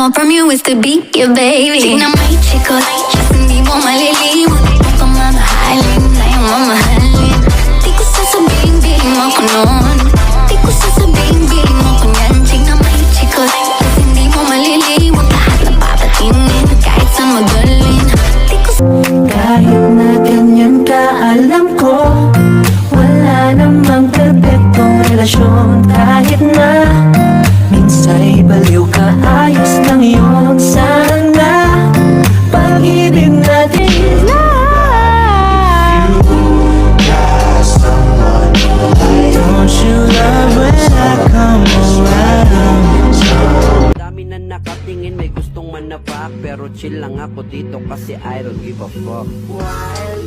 want from you is to be your baby. Tingnan may chicos, hindi mo malilimutan kung mamahalin na yung mamahalin. Di ko sasabihin, bilhin mo ko noon. Di ko sasabihin, bilhin mo ko yan. Tingnan may chicos, hindi mo malilimutan lahat na papatingin kahit saan magaling. Di ko kahit na ganyan ka, alam ko wala namang perfectong relasyon. Kahit na minsa'y baliw ka, ayos lang yun. Sana pag-ibig natin is love. Don't you love when I come around? Dami na nakatingin, may gustong manapak, pero chill lang ako dito kasi I don't give a fuck. While